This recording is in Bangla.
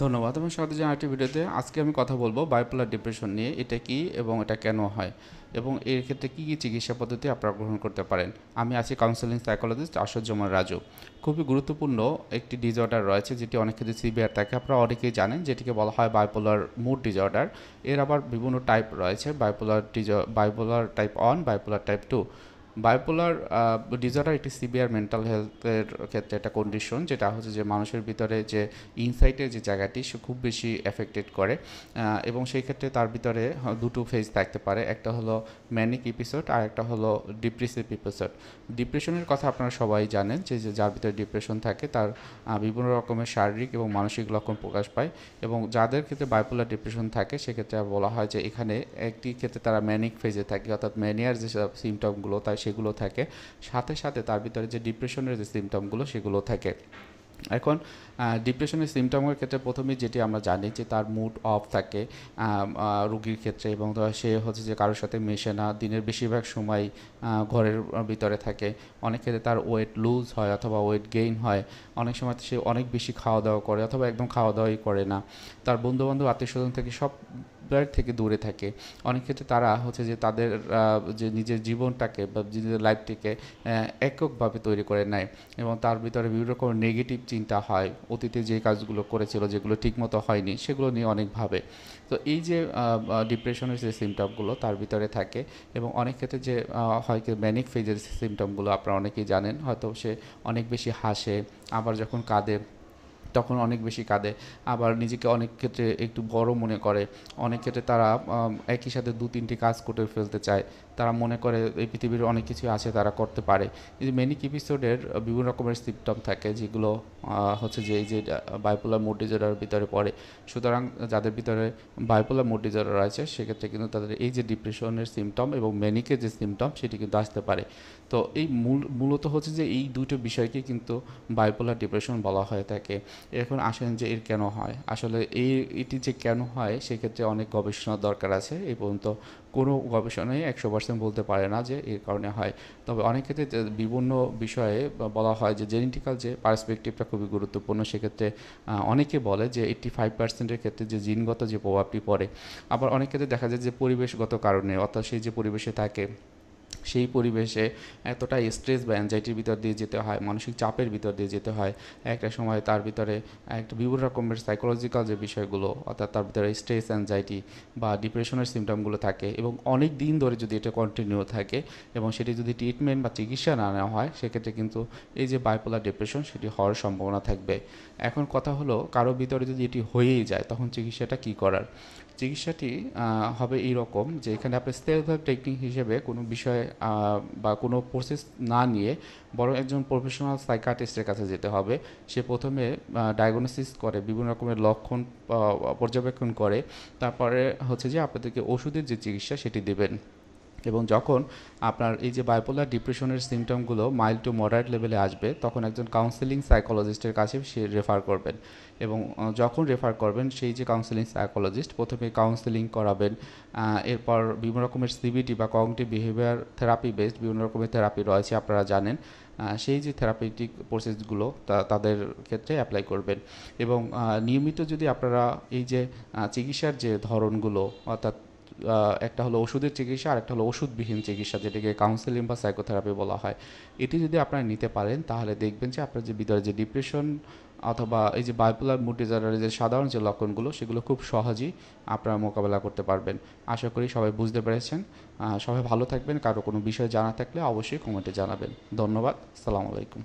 ধন্যবাদ এবং স্বাগত জানাই আরেকটি ভিডিওতে। আজকে আমি কথা বলবো বাইপোলার ডিপ্রেশন নিয়ে। এটা কি এবং এটা কেন হয় এবং এর ক্ষেত্রে কী কী চিকিৎসা পদ্ধতি আপনারা গ্রহণ করতে পারেন। আমি আছি কাউন্সেলিং সাইকোলজিস্ট আশুজ্জামান রাজু। খুবই গুরুত্বপূর্ণ একটি ডিসঅর্ডার রয়েছে যেটি অনেক ক্ষেত্রে সিভিয়ার থাকে, আপনারা অনেকেই জানেন, যেটিকে বলা হয় বাইপোলার মুড ডিসঅর্ডার। এর আবার বিভিন্ন টাইপ রয়েছে, bipolar type 1, bipolar type 2। Bipolar disorder একটি সিভিয়ার মেন্টাল হেলথের ক্ষেত্রে একটা কন্ডিশন, যেটা হচ্ছে যে মানুষের ভিতরে যে ইনসাইটের যে জায়গাটি সে খুব বেশি এফেক্টেড করে, এবং সেই ক্ষেত্রে তার ভিতরে দুটো ফেজ থাকতে পারে। একটা হলো ম্যানিক এপিসোড আর একটা হলো ডিপ্রেসিভ এপিসোড। ডিপ্রেশনের কথা আপনারা সবাই জানেন যে যার ভিতরে ডিপ্রেশন থাকে তার বিভিন্ন রকমের শারীরিক এবং মানসিক লক্ষণ প্রকাশ পায়, এবং যাদের ক্ষেত্রে বাইপোলার ডিপ্রেশন থাকে সেক্ষেত্রে বলা হয় যে এখানে একটি ক্ষেত্রে তারা ম্যানিক ফেজে থাকে, অর্থাৎ ম্যানিয়ার যে সিমটমগুলো তাই সেগুলো থাকে, সাথে সাথে তার ভিতরে যে ডিপ্রেশনের যে সিমটমগুলো সেগুলো থাকে। এখন ডিপ্রেশনের সিমটমের ক্ষেত্রে প্রথমেই যেটি আমরা জানি যে তার মুড অফ থাকে রোগীর ক্ষেত্রে, এবং সে হচ্ছে যে কারোর সাথে মেশে না, দিনের বেশিরভাগ সময় ঘরের ভিতরে থাকে। অনেক ক্ষেত্রে তার ওয়েট লুজ হয় অথবা ওয়েট গেইন হয়। অনেক সময় সে অনেক বেশি খাওয়া দাওয়া করে অথবা একদম খাওয়া দাওয়াই করে না। তার বন্ধুবান্ধব আত্মীয় স্বজন থেকে সব থেকে দূরে থাকে। অনেক ক্ষেত্রে তারা হচ্ছে যে তাদের যে নিজের জীবনটাকে বা নিজের লাইফটিকে এককভাবে তৈরি করে নেয়, এবং তার ভিতরে বিভিন্ন রকম নেগেটিভ চিন্তা হয়, অতীতে যে কাজগুলো করেছিল যেগুলো ঠিকমতো হয়নি সেগুলো নিয়ে অনেক ভাবে। তো এই যে ডিপ্রেশনের যে সিমটমগুলো তার ভিতরে থাকে, এবং অনেক ক্ষেত্রে যে হয় কি ম্যানিক ফেজের সিমটমগুলো আপনারা অনেকেই জানেন, হয়তো সে অনেক বেশি হাসে, আবার যখন কাঁদে তখন অনেক বেশি কাঁদে, আবার নিজেকে অনেক ক্ষেত্রে একটু বড় মনে করে। অনেক ক্ষেত্রে তারা একই সাথে দু তিনটি কাজ করে ফেলতে চায়, তারা মনে করে এই পৃথিবীর অনেক কিছু আছে তারা করতে পারে। এই যে ম্যানিক এপিসোডের বিভিন্ন রকমের সিমটম থাকে যেগুলো হচ্ছে যে এই যে বাইপোলার মুড ডিসঅর্ডারের ভিতরে পড়ে। সুতরাং যাদের ভিতরে বাইপোলার মুড ডিসঅর্ডার আছে সেক্ষেত্রে কিন্তু তাদের এই যে ডিপ্রেশনের সিমটম এবং ম্যানিকের যে সিমটম সেটি কিন্তু আসতে পারে। তো এই মূলত হচ্ছে যে এই দুটো বিষয়কে কিন্তু বাইপোলার ডিপ্রেশন বলা হয়ে থাকে। এখন আসেন যে এর কেন হয়, আসলে এটি যে কেন হয় সেক্ষেত্রে অনেক গবেষণার দরকার আছে। এই পর্যন্ত কোনো গবেষণাই 100% বলতে পারে না যে এর কারণে হয়। তবে অনেক ক্ষেত্রে বিভিন্ন বিষয়ে বলা হয় যে জেনেটিক্যাল যে পার্সপেক্টিভটা খুবই গুরুত্বপূর্ণ। সেক্ষেত্রে অনেকে বলে যে 85%-এর ক্ষেত্রে যে জিনগত যে প্রভাবটি পড়ে। আবার অনেক ক্ষেত্রে দেখা যায় যে পরিবেশগত কারণে, অর্থাৎ সেই যে পরিবেশে থাকে সেই পরিবেশে এতটা স্ট্রেস বা অ্যাংজাইটির ভিতর দিয়ে যেতে হয়, মানসিক চাপের ভিতর দিয়ে যেতে হয়, একটা সময় তার ভিতরে একটা বিভিন্ন রকমের সাইকোলজিক্যাল যে বিষয়গুলো, অর্থাৎ তার ভিতরে স্ট্রেস, অ্যাংজাইটি বা ডিপ্রেশনের সিমটমগুলো থাকে, এবং অনেক দিন ধরে যদি এটা কন্টিনিউ থাকে এবং সেটি যদি ট্রিটমেন্ট বা চিকিৎসা না নেওয়া হয় সেক্ষেত্রে কিন্তু এই যে বাইপোলার ডিপ্রেশন সেটি হওয়ার সম্ভাবনা থাকবে। এখন কথা হলো, কারো ভিতরে যদি এটি হয়েই যায় তখন চিকিৎসাটা কী করার। চিকিৎসাটি হবে এই রকম যে এখানে আপনি সেলফ হেল্প টেকনিক হিসেবে কোনো বিষয় বা কোনো প্রসেস না নিয়ে বরং একজন প্রফেশনাল সাইকাটিস্টের কাছে যেতে হবে। সে প্রথমে ডায়াগনোসিস করে, বিভিন্ন রকমের লক্ষণ পর্যবেক্ষণ করে, তারপরে হচ্ছে যে আপনাদেরকে ওষুধের যে চিকিৎসা সেটি দেবেন। এবং যখন আপনার এই যে বাইপোলার ডিপ্রেশনের সিমটমগুলো মাইল্ড টু মডারেট লেভেলে আসবে তখন একজন কাউন্সেলিং সাইকোলজিস্টের কাছে সে রেফার করবেন, এবং যখন রেফার করবেন সেই যে কাউন্সেলিং সাইকোলজিস্ট প্রথমে কাউন্সেলিং করাবেন। এরপর বিভিন্ন রকমের সিবিটি বা কগনিটিভ বিহেভিয়ার থেরাপি বেসড বিভিন্ন রকমের থেরাপি রয়েছে আপনারা জানেন, সেই যে থেরাপিউটিক প্রসেসগুলো তাদের ক্ষেত্রে অ্যাপ্লাই করবেন। এবং নিয়মিত যদি আপনারা এই যে চিকিৎসার যে ধরনগুলো, অর্থাৎ একটা হলো ওষুধের চিকিৎসা আর একটা হলো ওষুধবিহীন চিকিৎসা, যেটাকে কাউন্সেলিং বা সাইকোথেরাপি বলা হয়, এটি যদি আপনারা নিতে পারেন তাহলে দেখবেন যে আপনার যে ভিতরে যে ডিপ্রেশন অথবা এই যে বাইপোলার মুড ডিসঅর্ডারের যে সাধারণ যে লক্ষণগুলো সেগুলো খুব সহজেই আপনারা মোকাবেলা করতে পারবেন। আশা করি সবাই বুঝতে পেরেছেন। সবাই ভালো থাকবেন। কারো কোনো বিষয় জানা থাকলে অবশ্যই কমেন্টে জানাবেন। ধন্যবাদ। আসসালামু আলাইকুম।